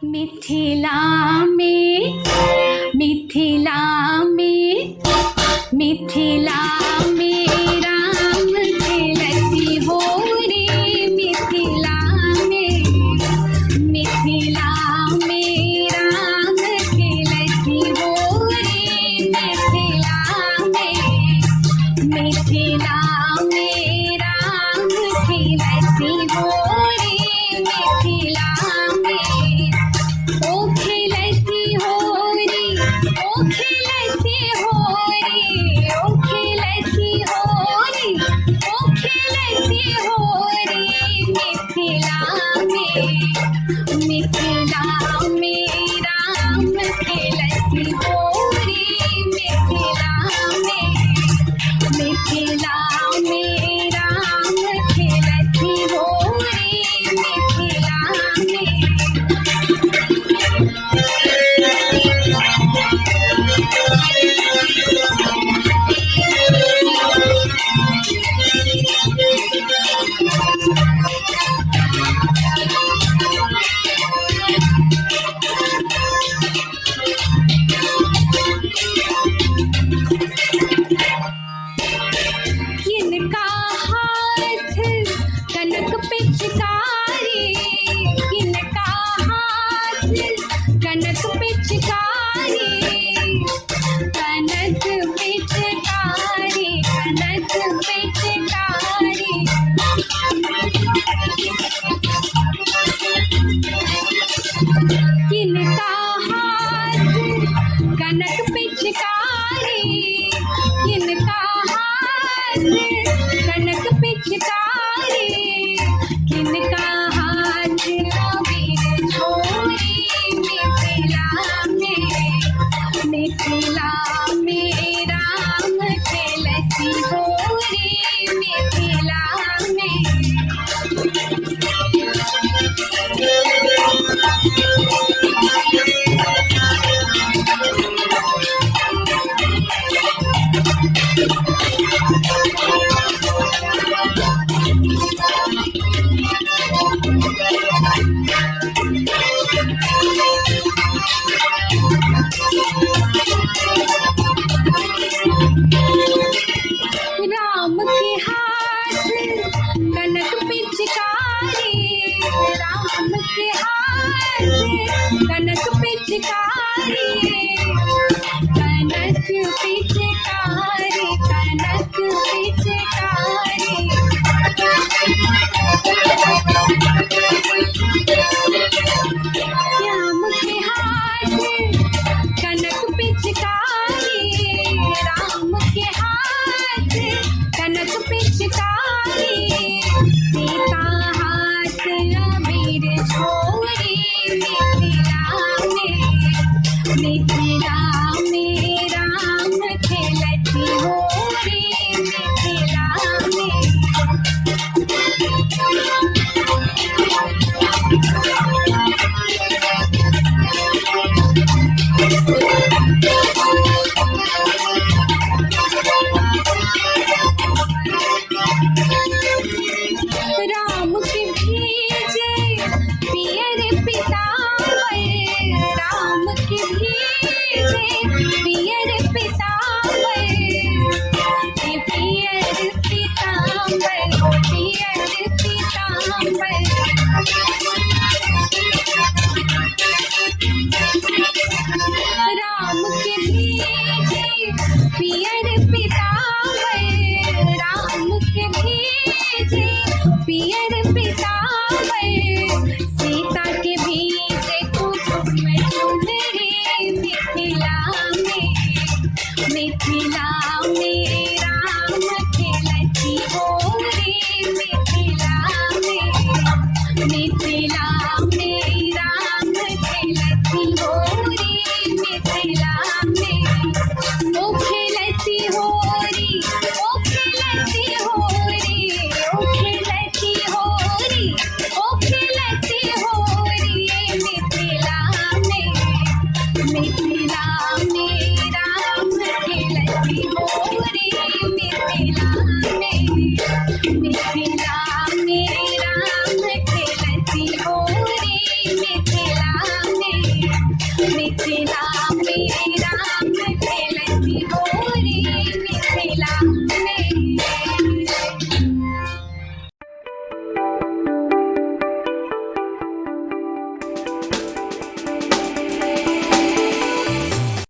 मिथिला में मिथिला में मिथिला में राम खेलती हो रे मिथिला में मिथिला में राम खेलती हो रे मिथिला में मिथिला में राम खेलती हो रे मिथिला में ओ खेलती हो रे ओ खेलती हो रे ओ खेलती हो रे ओ खेलती हो रे मिथिला में मिथिला में राम खेलती हो रे मिथिला में मिथिला में राम खेलती हो रे मिथिला में किनका हाथ कनक पिचकारी किनका हाथ कनक पिचकारी कनक पिचकारी कनक पिचकारी किनका हाथ कनक पिचकारी किनका हाथ कनक पिचकारी किनका हाथ अबीर छोरी मिथिला में राम खेलती हो रे मिथिला में राम के हाथ कनक पिचकारी राम के हाथ कनक पिचकारी